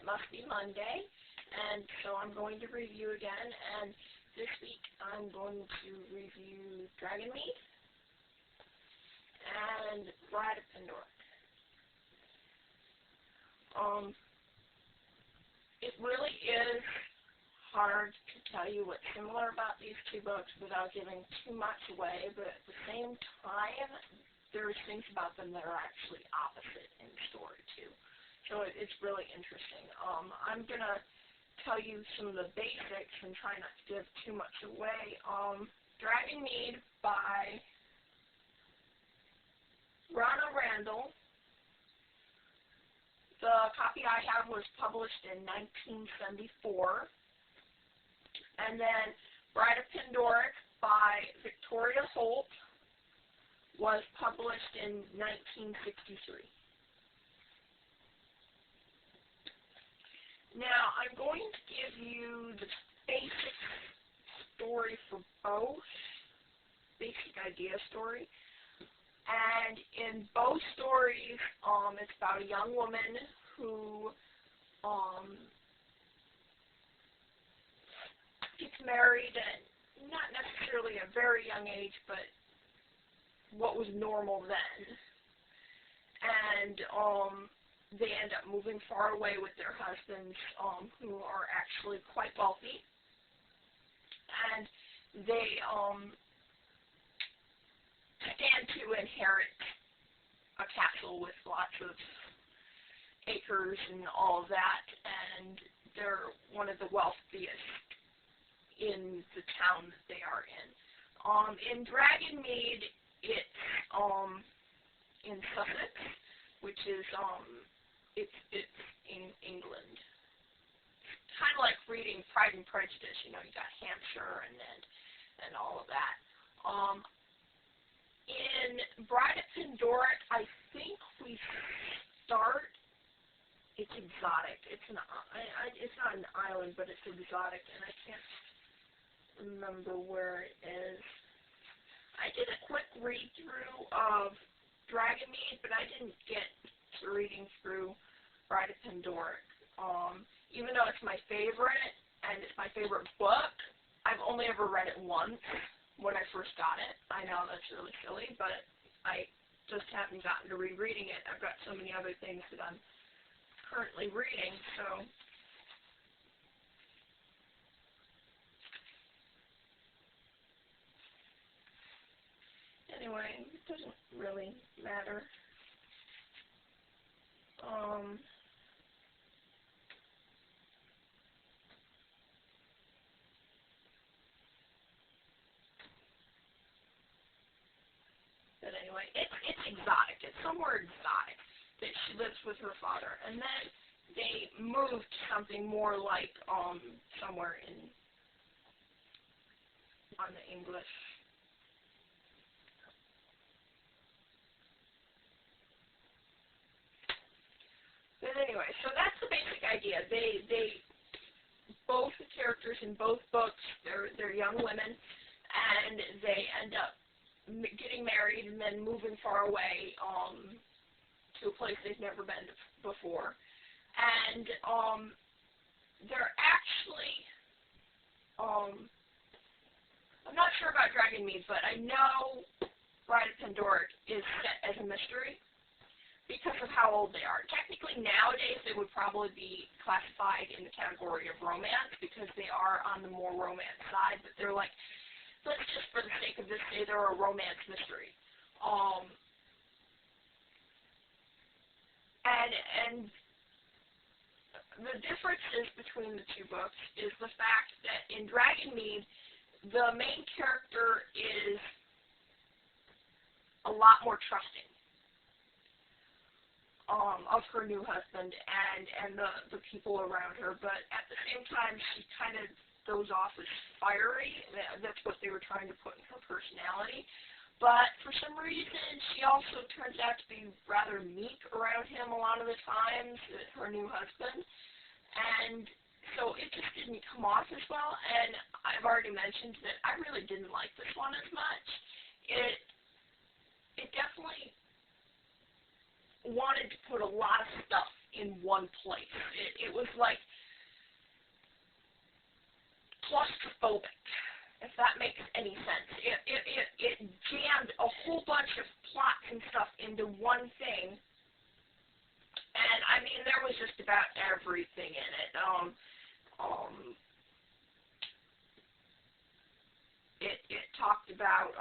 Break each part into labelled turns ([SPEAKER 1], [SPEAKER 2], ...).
[SPEAKER 1] must be Monday, and so I'm going to review again, and this week I'm going to review Dragonmeade and Bride of Pendorric. It really is hard to tell you what's similar about these two books without giving too much away, but at the same time, there's things about them that are actually opposite in story too. So it's really interesting. I'm going to tell you some of the basics and try not to give too much away. Dragonmeade by Rana Randall. The copy I have was published in 1974. And then Bride of Pendorric by Victoria Holt was published in 1963. Now, I'm going to give you the basic story for both, basic idea story. And in both stories, it's about a young woman who gets married at not necessarily a very young age, but what was normal then. And they end up moving far away with their husbands, who are actually quite wealthy. And they stand to inherit a castle with lots of acres and all of that, and they're one of the wealthiest in the town that they are in. In Dragonmeade, it's in Sussex, which is it's in England. Kind of like reading Pride and Prejudice. You know, you got Hampshire and all of that. In Bride of Pendorric, I think we start. It's exotic. It's not an island, but it's exotic, and I can't remember where it is. I did a quick read through of Dragonmeade, but I didn't get to reading through Bride of Pendorric. Even though it's my favorite and it's my favorite book, I've only ever read it once. When I first got it. I know that's really silly, but I just haven't gotten to rereading it. I've got so many other things that I'm currently reading, so. Anyway, it doesn't really matter. But anyway, it's exotic. It's somewhere exotic that she lives with her father. And then they moved to something more like somewhere on the English. But anyway, so that's the basic idea. They both the characters in both books, they're young women, and they end up getting married and then moving far away to a place they've never been before. And they're actually, I'm not sure about Dragonmeade, but I know Bride of Pendorric is set as a mystery because of how old they are. Technically, nowadays, they would probably be classified in the category of romance because they are on the more romance side, but they're like, let's just, for the sake of this, say they're a romance mystery. And the differences between the two books is the fact that in Dragonmeade, the main character is a lot more trusting of her new husband and the people around her, but at the same time, she kind of goes off as fiery. That's what they were trying to put in her personality. But for some reason, she also turns out to be rather meek around him a lot of the times, her new husband. And so it just didn't come off as well. And I've already mentioned that I really didn't like this one as much. It definitely wanted to put a lot of stuff in one place. It was like claustrophobic, if that makes any sense. It jammed a whole bunch of plots and stuff into one thing, and I mean, there was just about everything in it. It talked about,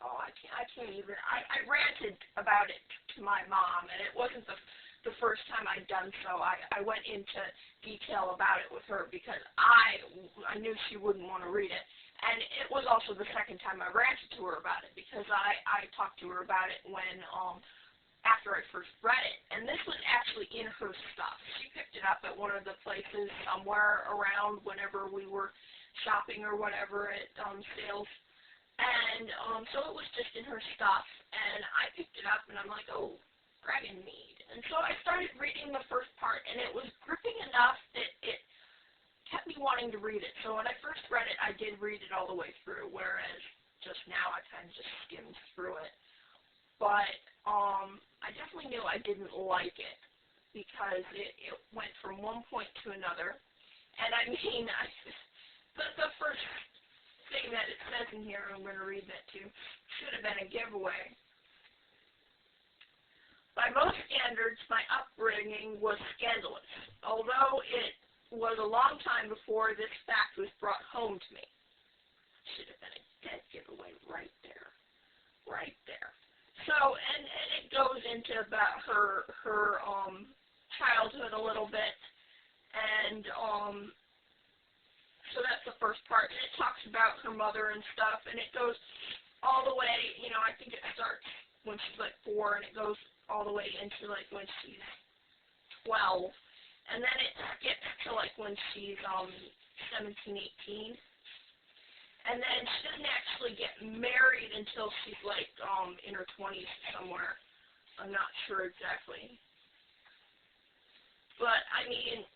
[SPEAKER 1] I can't even, I ranted about it to my mom, and it wasn't the first time I'd done so. I went into detail about it with her because I knew she wouldn't want to read it. And it was also the second time I ranted to her about it because I talked to her about it when, after I first read it. And this was actually in her stuff. She picked it up at one of the places somewhere around whenever we were shopping or whatever at sales. And so it was just in her stuff. And I picked it up and I'm like, oh, Dragonmeade. And so I started reading the first part, and it was gripping enough that it kept me wanting to read it. So when I first read it, I did read it all the way through, whereas just now I kind of just skimmed through it. But I definitely knew I didn't like it because it went from one point to another. And I mean, the first thing that it says in here, I'm going to read that too, should have been a giveaway. By most standards, my upbringing was scandalous, although it was a long time before this fact was brought home to me. Should have been a dead giveaway right there. Right there. So, and it goes into about her childhood a little bit, and so that's the first part. And it talks about her mother and stuff, and it goes all the way, you know, I think it starts when she's like 4, and it goes all the way into like when she's 12, and then it skips to like when she's 17, 18, and then she doesn't actually get married until she's like in her 20s somewhere. I'm not sure exactly, but I mean,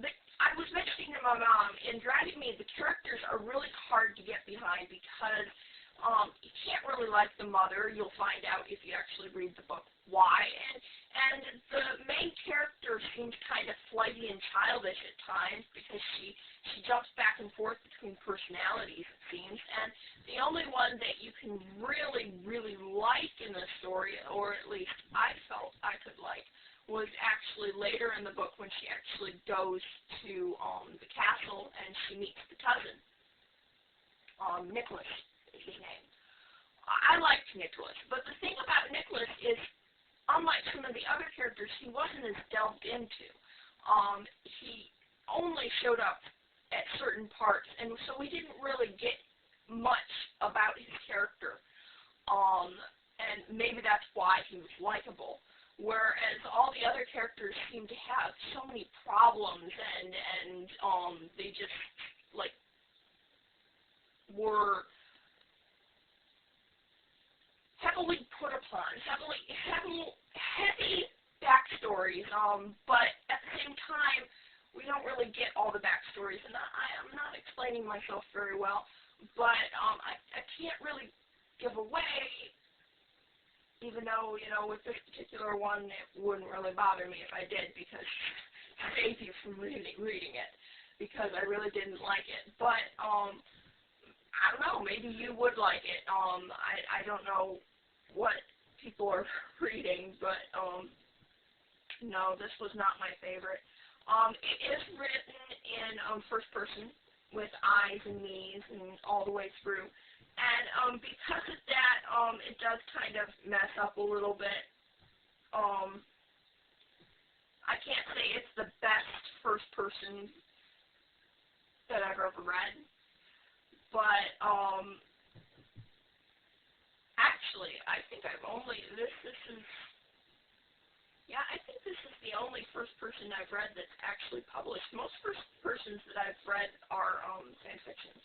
[SPEAKER 1] I was mentioning to my mom, in Dragonmeade, the characters are really hard to get behind because you can't really like the mother. You'll find out if you actually read the book why. And the main character seems kind of flighty and childish at times because she jumps back and forth between personalities, it seems. And the only one that you can really, really like in the story, or at least I felt I could like, was actually later in the book when she actually goes to the castle and she meets the cousin, Nicholas. His name. I liked Nicholas, but the thing about Nicholas is, unlike some of the other characters, he wasn't as delved into. He only showed up at certain parts, and so we didn't really get much about his character. And maybe that's why he was likable. Whereas all the other characters seem to have so many problems, and they just like were heavily put upon, heavy backstories, but at the same time, we don't really get all the backstories, and I'm not explaining myself very well, but I can't really give away, even though, you know, with this particular one, it wouldn't really bother me if I did, because save you from reading it, because I really didn't like it, but, I don't know, maybe you would like it. I don't know what people are reading, but no, this was not my favorite. It is written in first person with I's and me's and all the way through, and because of that, it does kind of mess up a little bit. I can't say it's the best first person that I've ever read. But, actually, I think I've only, this is, yeah, I think this is the only first person I've read that's actually published. Most first persons that I've read are, fan fictions.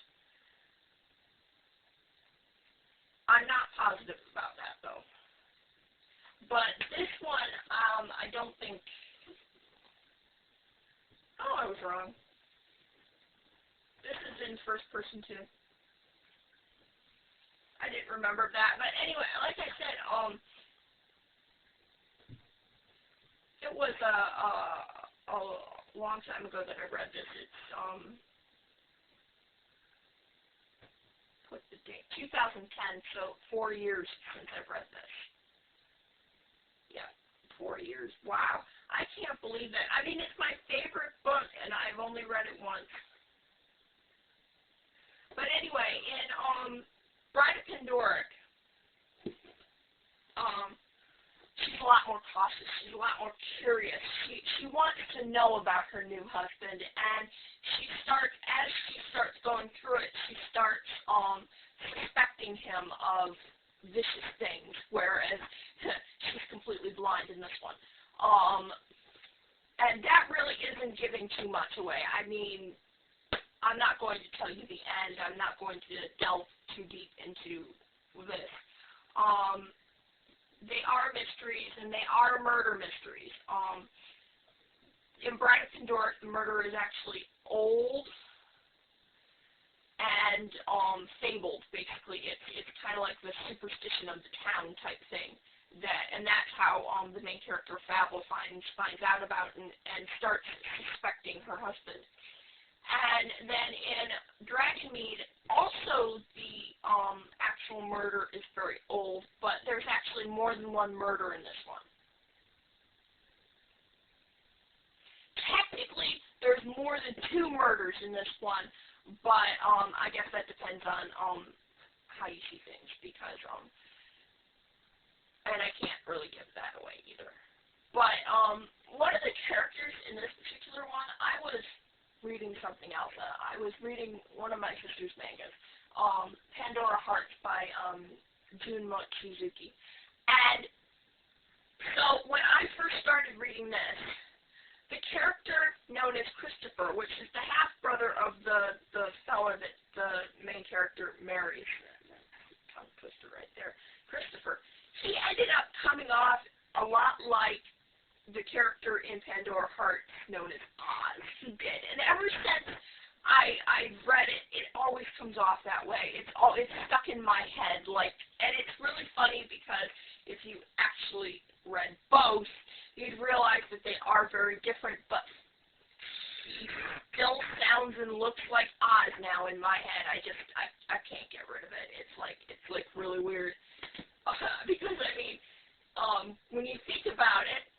[SPEAKER 1] I'm not positive about that, though. But this one, I don't think, oh, I was wrong. This is in first person too. I didn't remember that, but anyway, like I said, it was a long time ago that I read this. It's, what's the date? 2010, so 4 years since I've read this. Yeah, 4 years. Wow. I can't believe that. I mean, it's my favorite book, and I've only read it once. But anyway, in Bride of Pendorric, she's a lot more cautious. She's a lot more curious. She wants to know about her new husband, and as she starts going through it, she starts suspecting him of vicious things, whereas she's completely blind in this one. And that really isn't giving too much away. I mean, I'm not going to tell you the end. I'm not going to delve too deep into this. They are mysteries, and they are murder mysteries. In Bride of Pendorric, the murder is actually old and fabled, basically. It's kind of like the superstition of the town type thing. And that's how the main character Fable finds out about it and starts suspecting her husband. And then in Dragonmeade, also the actual murder is very old, but there's actually more than one murder in this one. Technically, there's more than 2 murders in this one, but I guess that depends on how you see things, because and I can't really give that away either. But one of the characters in this particular one, I was reading something else. I was reading one of my sister's mangas, Pendorric by Jun Mochizuki. And so when I first started reading this, the character known as Christopher, which is the half-brother of the fella that the main character marries, tongue twister right there, Christopher, he ended up coming off a lot like the character in Pandora Hearts known as Oz. He did. And ever since I read it, it always comes off that way. It's stuck in my head. And it's really funny because if you actually read both, you'd realize that they are very different, but he still sounds and looks like Oz now in my head. I can't get rid of it. It's really weird. Because, I mean, when you think about it,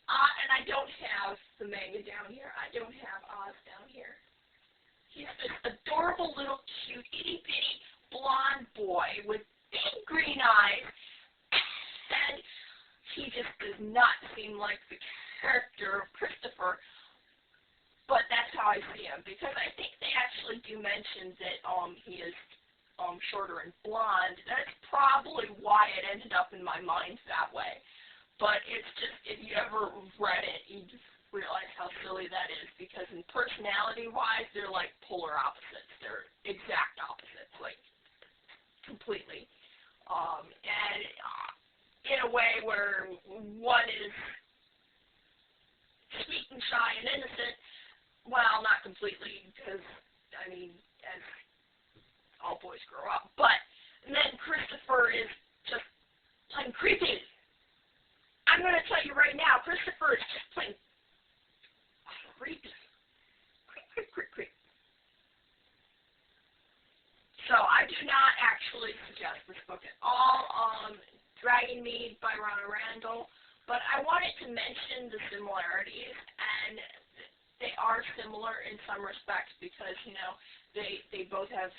[SPEAKER 1] and I don't have the manga down here. I don't have Oz down here. He's this adorable little cute, itty-bitty blonde boy with big green eyes, and he just does not seem like the character of Christopher, but that's how I see him, because I think they actually do mention that he is shorter and blonde. That's probably why it ended up in my mind that way. But it's just, if you ever read it, you just realize how silly that is, because in personality-wise, they're like polar opposites. They're exact opposites, like, completely. And in a way where one is sweet and shy and innocent, well, not completely, because, I mean, as all boys grow up. But then Christopher is just plain creepy. I'm going to tell you right now, Christopher is just plain creepy. Creep. So I do not actually suggest this book at all. Dragonmeade by Ronna Randall. But I wanted to mention the similarities, and they are similar in some respects because, you know, they both have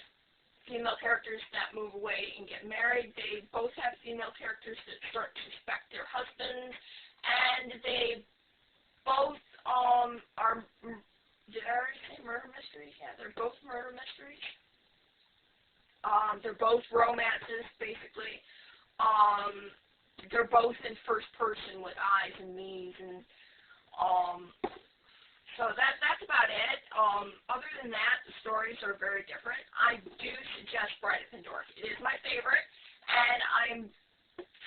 [SPEAKER 1] female characters that move away and get married. They both have female characters that start to suspect their husbands, and they both are, did I already say murder mysteries? Yeah, they're both murder mysteries. They're both romances, basically. They're both in first person with I's and me's, and so that's about it. Other than that, the stories are very different. I do suggest Bride of Pendorric. It is my favorite, and I'm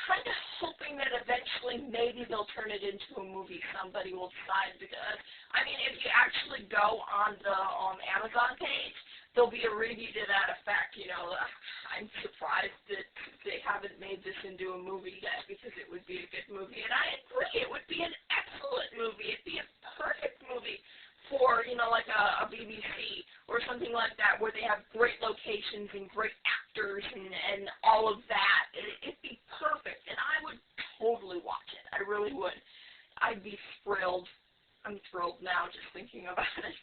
[SPEAKER 1] kind of hoping that eventually maybe they'll turn it into a movie. Somebody will decide, because, I mean, if you actually go on the Amazon page, there'll be a review to that effect. You know, I'm surprised that they haven't made this into a movie yet, because it would be a good movie, and I agree, it would be an excellent excellent movie. It'd be a perfect movie for, like a BBC or something like that, where they have great locations and great actors and all of that. It'd be perfect, and I would totally watch it. I really would. I'd be thrilled. I'm thrilled now just thinking about it.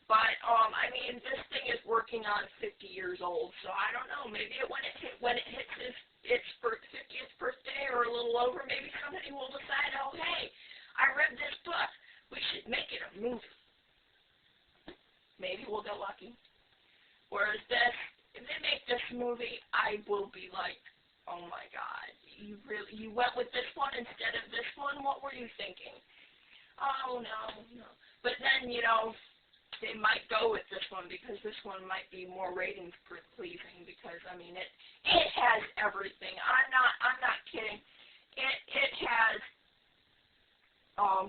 [SPEAKER 1] But, I mean, this thing is working on 50 years old, so I don't know. Maybe when it hits its 50th birthday or a little over, maybe somebody will decide, oh, hey, I read this book. We should make it a movie. Maybe we'll get lucky. Whereas this, if they make this movie, I will be like, oh my God, you went with this one instead of this one? What were you thinking? Oh, no. But then, they might go with this one because this one might be more ratings pleasing because, I mean, it has everything. I'm not kidding. It has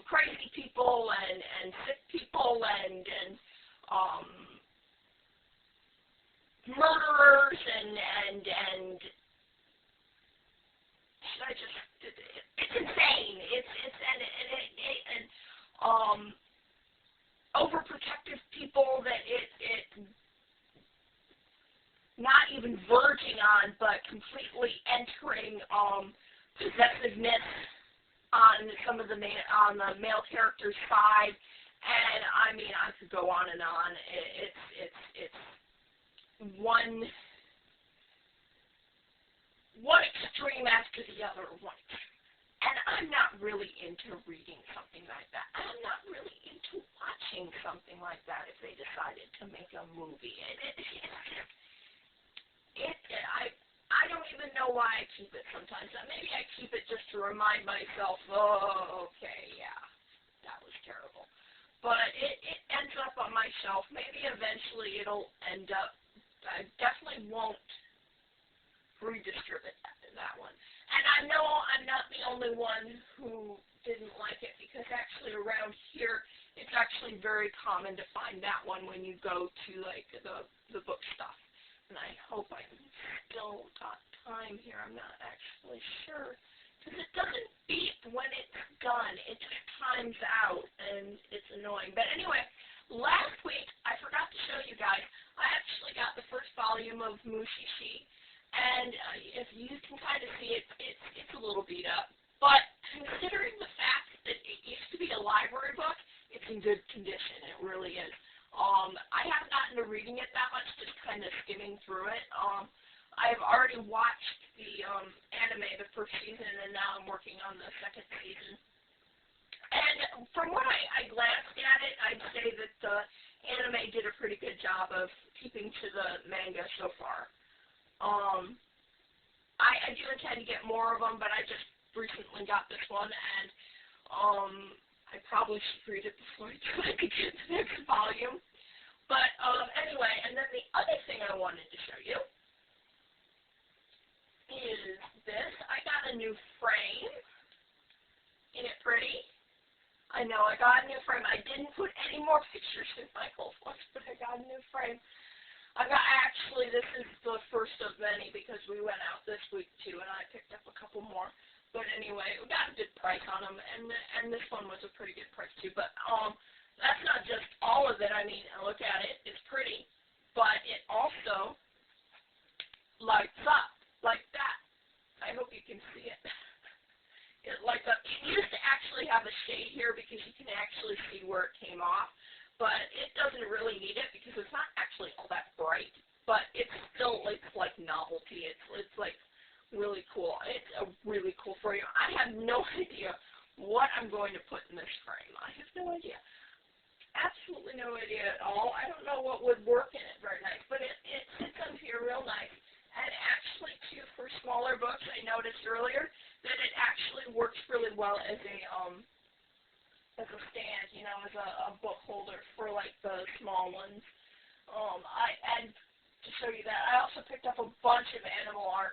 [SPEAKER 1] crazy people and sick people and murderers and it's insane. It's overprotective people that it not even verging on, but completely entering possessiveness on some of the male character's side. And I mean, I could go on and on. It's one extreme after the other. And I'm not really into reading something like that. I'm not really into watching something like that if they decided to make a movie. I don't even know why I keep it sometimes. Maybe I keep it just to remind myself, oh, okay, yeah, that was terrible. But it ends up on my shelf. Maybe eventually it'll end up. I definitely won't redistribute that one. And I know I'm not the only one who didn't like it, because actually around here it's actually very common to find that one when you go to like the book stuff. And I hope I still got time here. I'm not actually sure. Because it doesn't beep when it's done. It just times out, and it's annoying. But anyway, last week, I forgot to show you guys, I actually got the first volume of Mushishi. And if you can kind of see it, it's a little beat up. But considering the fact that it used to be a library book, it's in good condition. It really is. I haven't gotten to reading it that much, just kind of skimming through it. I've already watched the anime, the first season, and now I'm working on the second season. And from what I glanced at it, I'd say that the anime did a pretty good job of keeping to the manga so far. I do intend to get more of them, but I just recently got this one, and I probably should read it before I could get the next volume. But anyway, and then the other thing I wanted to show you is this. I got a new frame. Isn't it pretty? I know, I got a new frame. I didn't put any more pictures in my old ones, but I got a new frame. Actually, this is the first of many because we went out this week too, and I picked up a couple more. But anyway, we got a good price on them, and this one was a pretty good price too. But that's not just all of it. I mean, look at it. It's pretty, but it also lights up like that. I hope you can see it. It lights up. It used to actually have a shade here because you can actually see where it came off. But it doesn't really need it because it's not actually all that bright. But it's still, it's like novelty. It's like really cool. It's a really cool frame. I have no idea what I'm going to put in this frame. I have no idea. Absolutely no idea at all. I don't know what would work in it very nice. But it sits up here real nice. And actually, too, for smaller books, I noticed earlier that it actually works really well as a stand, as a book holder for like the small ones. And to show you that, I also picked up a bunch of animal art